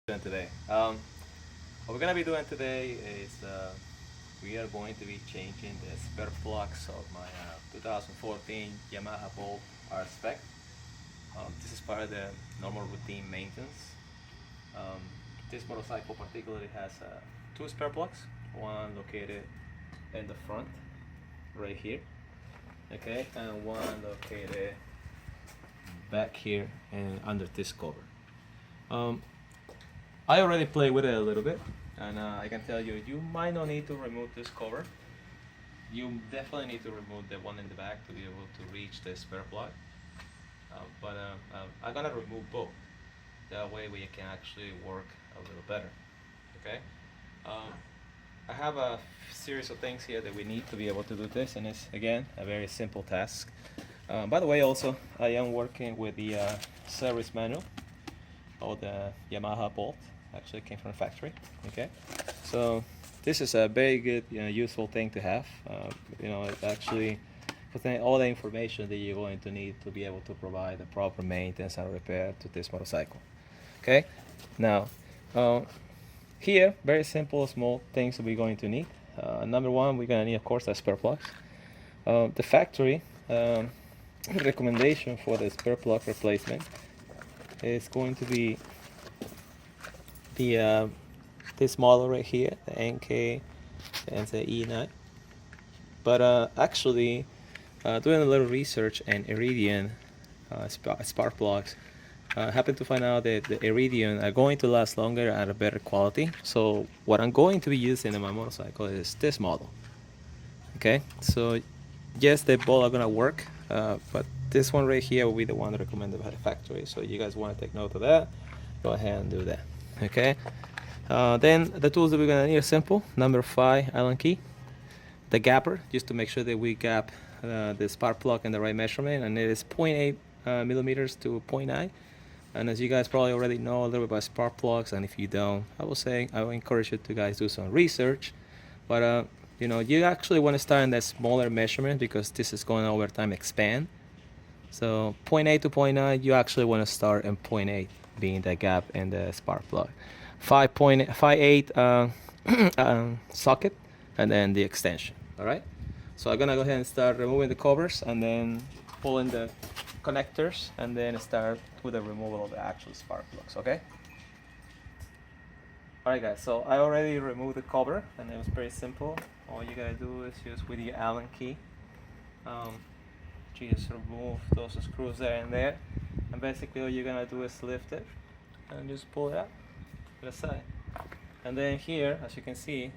Doing today. What we're gonna be doing today is we are going to be changing the spare plugs of my 2014 Yamaha Bolt R-Spec. This is part of the normal routine maintenance. Um, this motorcycle particularly has two spare plugs, one located in the front, right here, okay, and one located back here and under this cover. Um, I already played with it a little bit, and I can tell you, you might not need to remove this cover. You definitely need to remove the one in the back to be able to reach the spare plug. I'm gonna remove both. That way we can actually work a little better. Okay. Um, I have a series of things here that we need to be able to do this, and it's again a very simple task. By the way, also I am working with the service manual of the Yamaha Bolt. Actually came from the factory. Okay, so this is a very good, useful thing to have. It actually contains all the information that you're going to need to be able to provide the proper maintenance and repair to this motorcycle. Okay, now here, very simple, small things that we're going to need. Number one, we're going to need, of course, the spare plugs. The factory recommendation for the spare plug replacement is going to be the this model right here, the NK and the E9. But actually, doing a little research and Iridium spark plugs, happened to find out that the Iridium are going to last longer at a better quality. So what I'm going to be using in my motorcycle is this model. Okay, so yes, they both are gonna work, but this one right here will be the one recommended by the factory. So you guys want to take note of that, go ahead and do that. Okay, then the tools that we're gonna need are simple. Number 5 Allen key, the gapper, just to make sure that we gap the spark plug in the right measurement, and it is 0.8 millimeters to 0.9. And as you guys probably already know a little bit about spark plugs, and if you don't, I will encourage you to guys do some research. But you actually want to start in that smaller measurement because this is going to over time expand. So 0.8 to 0.9, you actually want to start in 0.8 being the gap in the spark plug. 5.58 socket, and then the extension. All right. So I'm gonna go ahead and start removing the covers, and then pulling the connectors, and then start with the removal of the actual spark plugs. Okay. Alright guys, so I already removed the cover, and it was pretty simple. All you gotta do is just with your Allen key, just remove those screws there and there, and basically all you're gonna do is lift it and just pull it out to the side. And then here, as you can see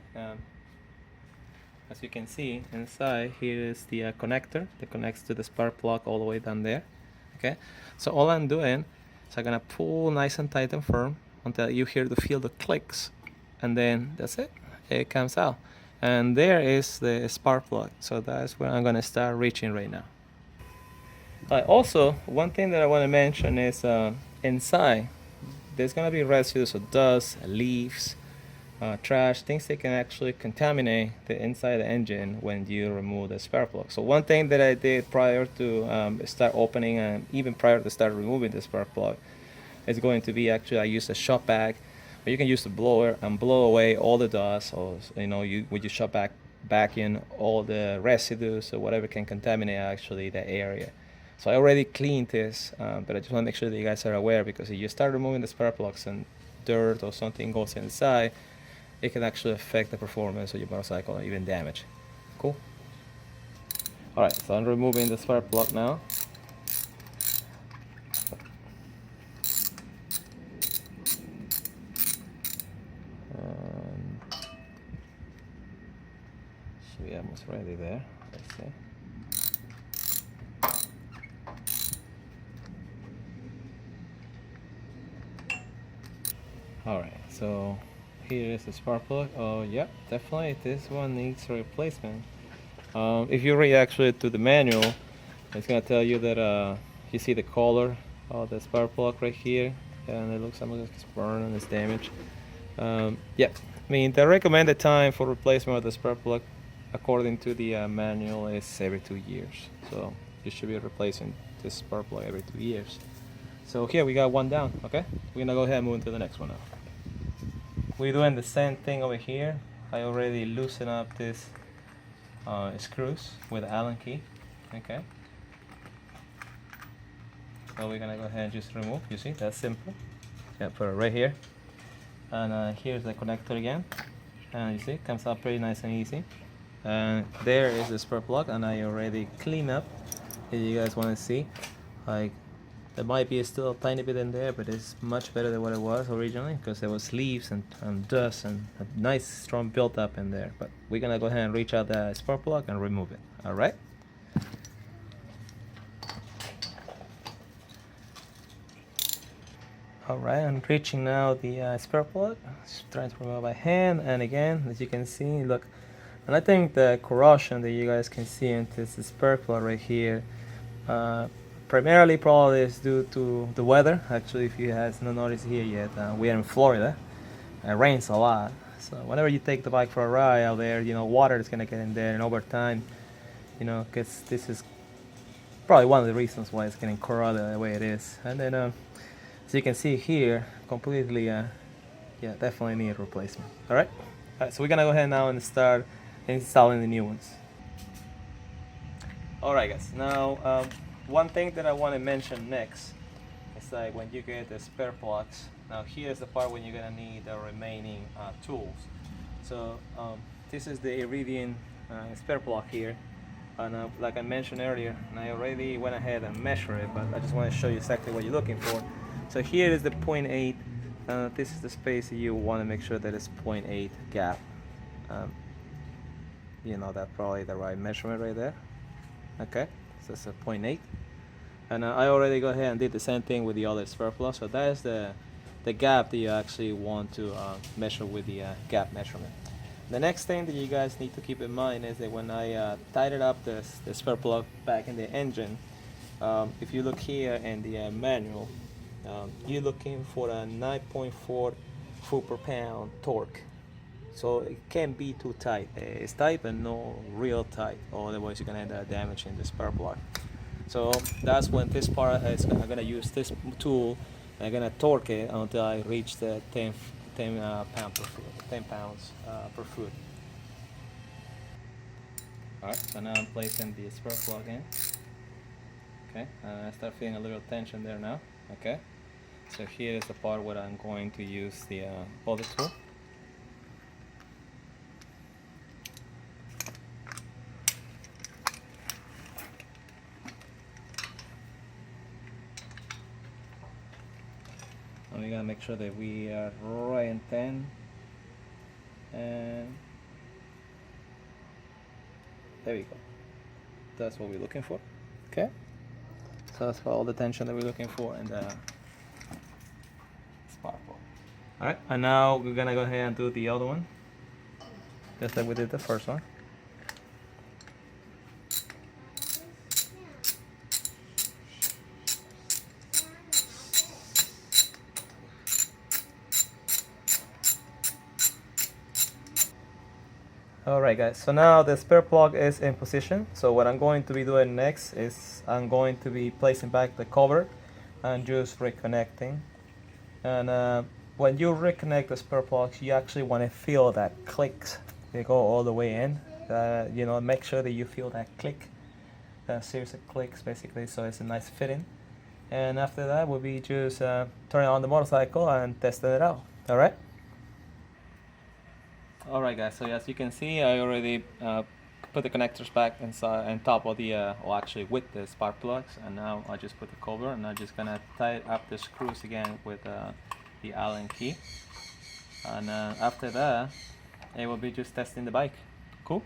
inside here is the connector that connects to the spark plug all the way down there. Okay, so all I'm doing is I'm gonna pull nice and tight and firm until you feel the clicks, and then that's it, it comes out, and there is the spark plug. So that's where I'm gonna start reaching right now. Also, one thing that I want to mention is inside there's gonna be residues of dust, leaves, trash, things that can actually contaminate the inside of the engine when you remove the spark plug. So one thing that I did prior to start opening, and even prior to start removing the spark plug, is going to be, actually I use a shop bag, but you can use the blower and blow away all the dust, or with your shop bag back in all the residues or whatever can contaminate actually the area. So I already cleaned this, but I just want to make sure that you guys are aware, because if you start removing the spark plugs and dirt or something goes inside, it can actually affect the performance of your motorcycle or even damage. Cool. Alright, so I'm removing the spark plug now. Should be almost ready there. Let's see. Alright, so here is the spark plug. Oh yeah, definitely this one needs a replacement. If you read actually to the manual, it's gonna tell you that you see the color of the spark plug right here, and it looks like it's burned and it's damaged. Yeah, I mean the recommended time for replacement of the spark plug according to the manual is every 2 years. So you should be replacing this spark plug every 2 years. So here we got one down. Okay, we're gonna go ahead and move into the next one now. we're doing the same thing over here. I already loosened up this screws with the Allen key. Okay. So we're gonna go ahead and just remove. You see, that's simple. Yeah, put it right here. And here's the connector again. And you see, it comes out pretty nice and easy. And there is the spark plug, and I already clean up. If you guys want to see, like, there might be still a tiny bit in there, but it's much better than what it was originally, because there was leaves and dust and a nice strong build up in there. But we're gonna go ahead and reach out the spark plug and remove it. All right. Alright, I'm reaching now the spark plug. Just trying to remove by hand, and again, as you can see, look, and I think the corrosion that you guys can see into this spark plug right here, primarily probably is due to the weather. Actually, if you guys not noticed here yet, we are in Florida. It rains a lot, so whenever you take the bike for a ride out there, you know, water is gonna get in there, and over time, you know, because this is probably one of the reasons why it's getting corroded the way it is. And then as you can see here, completely, yeah, definitely need a replacement. All right, so we're gonna go ahead now and start installing the new ones. All right, guys. Now, one thing that I want to mention next is like when you get the spare plugs. Now, here's the part when you're gonna need the remaining tools. So this is the Iridian spare plug here, and like I mentioned earlier, and I already went ahead and measured it, but I just want to show you exactly what you're looking for. So here is the 0.8. This is the space that you want to make sure that it's 0.8 gap. You know, that's probably the right measurement right there. Okay, so it's a 0.8. And I already go ahead and did the same thing with the other spare plug. So that is the gap that you actually want to measure with the gap measurement. The next thing that you guys need to keep in mind is that when I tightened up the spare plug back in the engine, if you look here in the manual, you're looking for a 9.4 foot per pound torque. So it can't be too tight. It's tight, but no real tight, or otherwise you're gonna end up damaging the spark plug. So that's when this part is, I'm gonna use this tool. I'm gonna torque it until I reach the 10 pound per foot, 10 pounds per foot. All right, so now I'm placing the spark plug in. Okay, I start feeling a little tension there now. Okay, so here is the part where I'm going to use the other tool. And we gotta make sure that we are right in 10, and there we go. That's what we're looking for. Okay, so that's all the tension that we're looking for in the spark plug. All right, and now we're gonna go ahead and do the other one, just like we did the first one. Alright guys, so now the spare plug is in position. So what I'm going to be doing next is I'm going to be placing back the cover and just reconnecting. And when you reconnect the spare plugs, you actually want to feel that clicks. They go all the way in. You know, make sure that you feel that click. Series of clicks basically, so it's a nice fitting. And after that, we'll be just turning on the motorcycle and testing it out. Alright? Alright guys, so as you can see, I already put the connectors back inside on top of the, or actually with the spark plugs, and now I just put the cover, and I'm just gonna tie up the screws again with the Allen key. And after that, it will be just testing the bike. Cool?